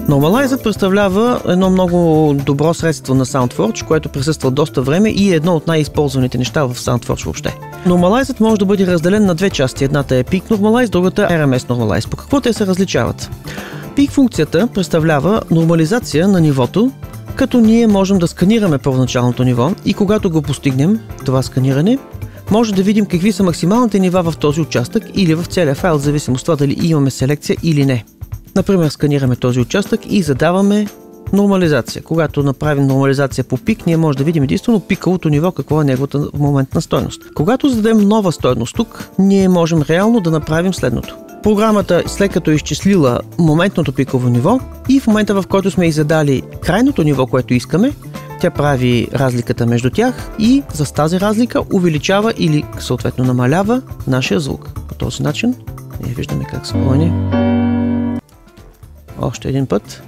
Normalizer представлява едно много добро средство на SoundForge, което присъства доста време и е едно от най-използваните неща в SoundForge въобще. Normalizer може да бъде разделен на две части. Едната е Peak Normalize, другата е RMS Normalize. По какво те се различават? Peak функцията представлява нормализация на нивото, като ние можем да сканираме първоначалното ниво и когато го постигнем, това сканиране, може да видим какви са максималните нива в този участък или в целия файл, в зависимост от това дали имаме селекция или не. Например, сканираме този участък и задаваме нормализация. Когато направим нормализация по пик, ние може да видим единствено пиковото ниво, какво е неговата моментна стойност. Когато зададем нова стойност тук, ние можем реално да направим следното. Програмата, след като е изчислила моментното пиково ниво и в момента, в който сме задали крайното ниво, което искаме, тя прави разликата между тях и за тази разлика увеличава или съответно намалява нашия звук. По този начин ние виждаме как се промени. Още един път.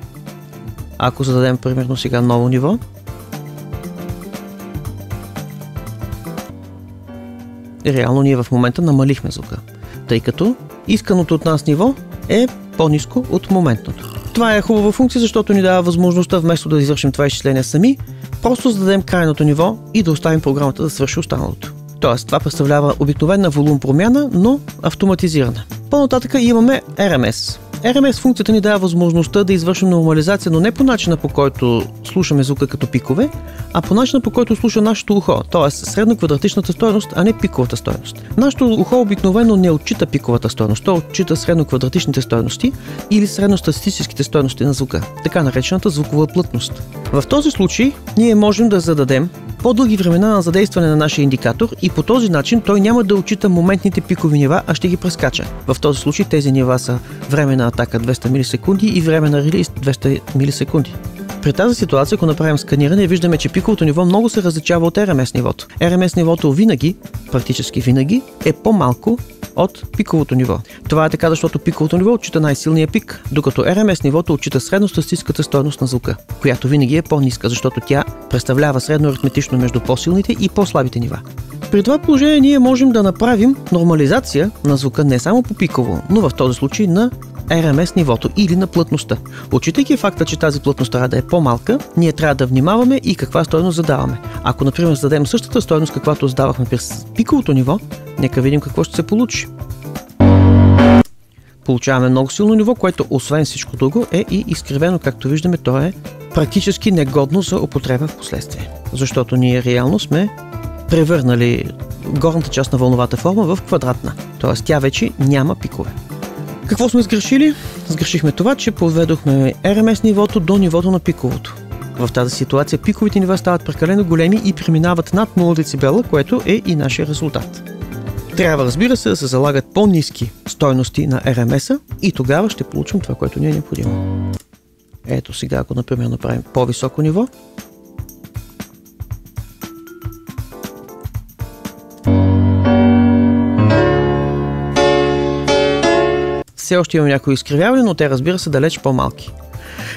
Ако зададем примерно сега ново ниво, реално ние в момента намалихме звука, тъй като исканото от нас ниво е по-ниско от моментното. Това е хубава функция, защото ни дава възможността вместо да извършим това изчисление сами, просто зададем крайното ниво и да оставим програмата да свърши останалото. Тоест, това представлява обикновена волум промяна, но автоматизирана. По-нататък имаме RMS. RMS функцията ни дава възможността да извършим нормализация, но не по начина, по който слушаме звука като пикове, а по начина, по който слуша нашето ухо, т.е. средноквадратичната стойност, а не пиковата стойност. Нашето ухо обикновено не отчита пиковата стойност, то отчита средноквадратичните стойности или средностатистическите стойности на звука, така наречената звукова плътност. В този случай ние можем да зададем по-дълги времена на задействане на нашия индикатор и по този начин той няма да отчита моментните пикови нива, а ще ги прескача. В този случай тези нива са време на атака 200 милисекунди и време на релиз 200 милисекунди. При тази ситуация, ако направим сканиране, виждаме, че пиковото ниво много се различава от RMS нивото. RMS нивото винаги, практически винаги, е по-малко от пиковото ниво. Това е така, защото пиковото ниво отчита най-силния пик, докато RMS нивото отчита средностатистическата стойност на звука, която винаги е по-ниска, защото тя представлява средно аритметично между по-силните и по-слабите нива. При това положение ние можем да направим нормализация на звука не само по пиково, но в този случай на RMS нивото или на плътността. Отчитайки факта, че тази плътност трябва да е по-малка, ние трябва да внимаваме и каква стойност задаваме. Ако, например, зададем същата стойност, каквато задавахме през пиковото ниво, нека видим какво ще се получи. Получаваме много силно ниво, което освен всичко друго е и изкривено, както виждаме, то е практически негодно за употреба в последствие. Защото ние реално сме превърнали горната част на вълновата форма в квадратна, т.е. тя вече няма пикове. Какво сме сгрешили? Сгрешихме това, че подведохме RMS нивото до нивото на пиковото. В тази ситуация пиковите нива стават прекалено големи и преминават над 0 дБ, което е и нашия резултат. Трябва, разбира се, да се залагат по-ниски стойности на RMS-а и тогава ще получим това, което ни е необходимо. Ето сега, ако например направим по-високо ниво, все още имаме някои изкривяване, но те, разбира се, далеч по-малки.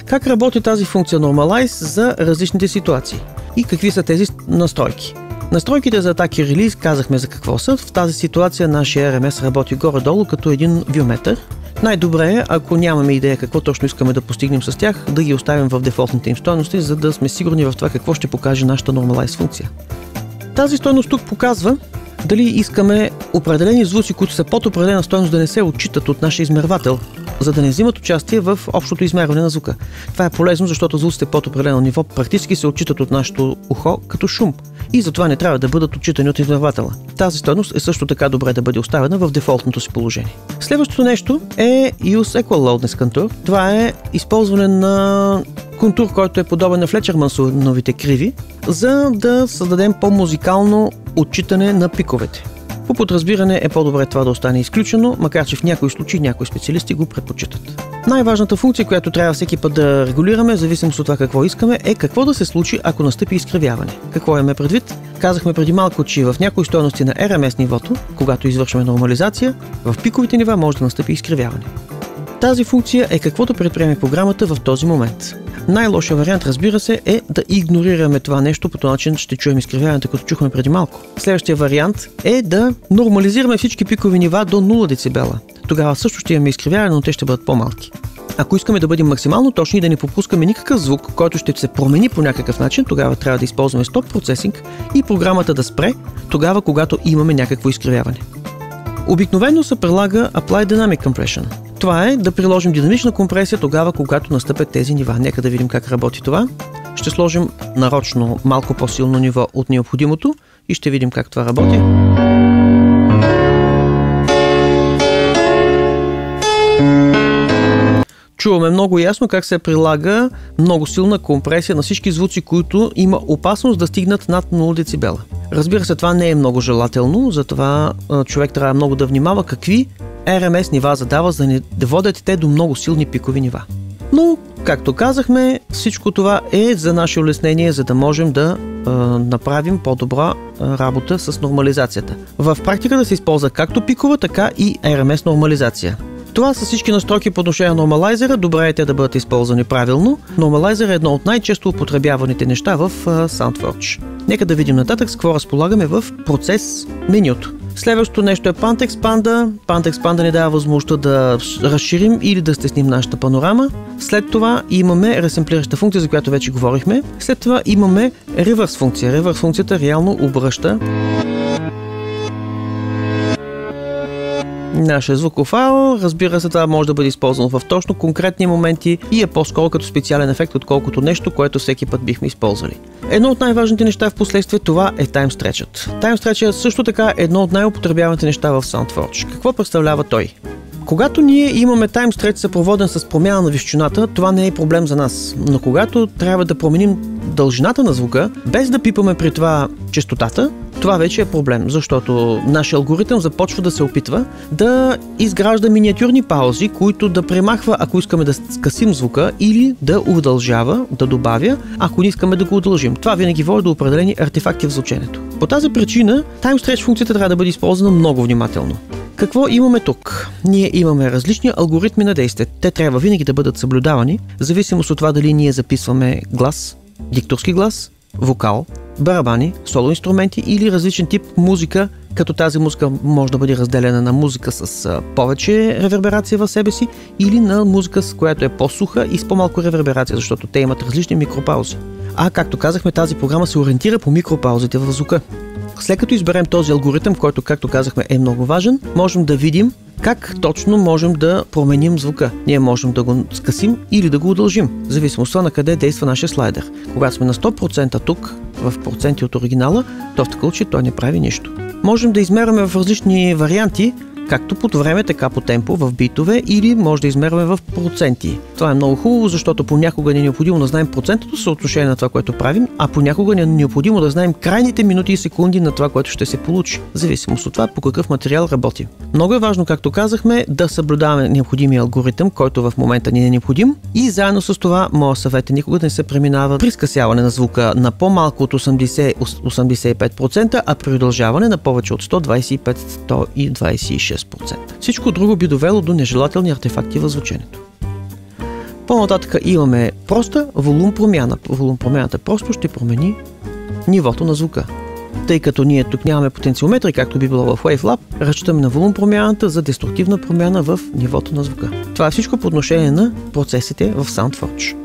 Как работи тази функция Normalize за различните ситуации? И какви са тези настройки? Настройките за атаки релиз казахме за какво са. В тази ситуация нашия RMS работи горе-долу като един вюметър. Най-добре е, ако нямаме идея какво точно искаме да постигнем с тях, да ги оставим в дефолтните им стойности, за да сме сигурни в това какво ще покаже нашата Normalize функция. Тази стойност тук показва дали искаме определени звуци, които са под определена стойност, да не се отчитат от нашия измервател, за да не взимат участие в общото измерване на звука. Това е полезно, защото звуците под определено ниво практически се отчитат от нашето ухо като шум и затова не трябва да бъдат отчитани от измервателя. Тази стойност е също така добре да бъде оставена в дефолтното си положение. Следващото нещо е Use Equal Loudness Contour. Това е използване на контур, който е подобен на Флечермансоновите криви, за да създадем по-музикално отчитане на пиковете. По подразбиране е по-добре това да остане изключено, макар че в някои случаи някои специалисти го предпочитат. Най-важната функция, която трябва всеки път да регулираме, в зависимост от това какво искаме, е какво да се случи, ако настъпи изкривяване. Какво имаме предвид? Казахме преди малко, че в някои стойности на RMS нивото, когато извършваме нормализация, в пиковите нива може да настъпи изкривяване. Тази функция е каквото предприеме програмата в този момент. Най-лошия вариант, разбира се, е да игнорираме това нещо, по този начин ще чуем изкривяването, като чухме преди малко. Следващия вариант е да нормализираме всички пикови нива до 0 дБ. Тогава също ще имаме изкривяване, но те ще бъдат по-малки. Ако искаме да бъдем максимално точни и да не пропускаме никакъв звук, който ще се промени по някакъв начин, тогава трябва да използваме Stop Processing и програмата да спре тогава, когато имаме някакво изкривяване. Обикновено се прилага Apply Dynamic Compression. Това е да приложим динамична компресия тогава, когато настъпят тези нива. Нека да видим как работи това. Ще сложим нарочно малко по-силно ниво от необходимото и ще видим как това работи. Чуваме много ясно как се прилага много силна компресия на всички звуци, които има опасност да стигнат над 0 децибела. Разбира се, това не е много желателно, затова човек трябва много да внимава какви RMS нива задава, за да не водят те до много силни пикови нива. Но, както казахме, всичко това е за наше улеснение, за да можем да направим по-добра работа с нормализацията. В практиката се използва както пикова, така и RMS нормализация. Това са всички настройки по отношение на нормалайзера. Добре е те да бъдат използвани правилно. Нормалайзер е едно от най-често употребяваните неща в SoundForge. Нека да видим нататък с какво разполагаме в процес менюто. Следващото нещо е Pant Expander. Pant Expander ни дава възможността да разширим или да стесним нашата панорама. След това имаме ресемплираща функция, за която вече говорихме. След това имаме Reverse функция. Reverse функцията реално обръща нашия звуков файл. Разбира се, това може да бъде използвано в точно конкретни моменти и е по-скоро като специален ефект, отколкото нещо, което всеки път бихме използвали. Едно от най-важните неща в последствие това е таймстретчът. Таймстретчът също така е едно от най-употребяваните неща в SoundForge. Какво представлява той? Когато ние имаме таймстреч съпроводен с промяна на височината, това не е проблем за нас. Но когато трябва да променим дължината на звука, без да пипаме при това честотата, това вече е проблем, защото нашия алгоритъм започва да се опитва да изгражда миниатюрни паузи, които да премахва, ако искаме да скъсим звука, или да удължава, да добавя, ако не искаме да го удължим. Това винаги води до определени артефакти в звученето. По тази причина, TimeStretch функцията трябва да бъде използвана много внимателно. Какво имаме тук? Ние имаме различни алгоритми на действие. Те трябва винаги да бъдат съблюдавани, в зависимост от това дали ние записваме глас, дикторски глас, вокал, барабани, соло инструменти или различен тип музика, като тази музика може да бъде разделена на музика с повече реверберация в себе си или на музика, с която е по-суха и с по-малко реверберация, защото те имат различни микропаузи. А както казахме, тази програма се ориентира по микропаузите в звука. След като изберем този алгоритъм, който, както казахме, е много важен, можем да видим как точно можем да променим звука. Ние можем да го скъсим или да го удължим, в зависимост на къде действа нашия слайдер. Когато сме на 100% тук, в проценти от оригинала, то в такъв случай той не прави нищо. Можем да измерваме в различни варианти, както по време, така по темпо, в битове, или може да измерваме в проценти. Това е много хубаво, защото понякога не е необходимо да знаем процентното съотношение на това, което правим, а понякога не е необходимо да знаем крайните минути и секунди на това, което ще се получи, в зависимост от това по какъв материал работим. Много е важно, както казахме, да съблюдаваме необходимия алгоритъм, който в момента ни е необходим, и заедно с това моят съвет е никога да не се преминава при скъсяване на звука на по-малко от 80-85%, а при удължаване на повече от 125-126%. Всичко друго би довело до нежелателни артефакти в звученето. По-нататък имаме проста волум промяна. Волум промяната просто ще промени нивото на звука. Тъй като ние тук нямаме потенциометри, както би било в WaveLab, разчитаме на волум промяната за деструктивна промяна в нивото на звука. Това е всичко по отношение на процесите в SoundForge.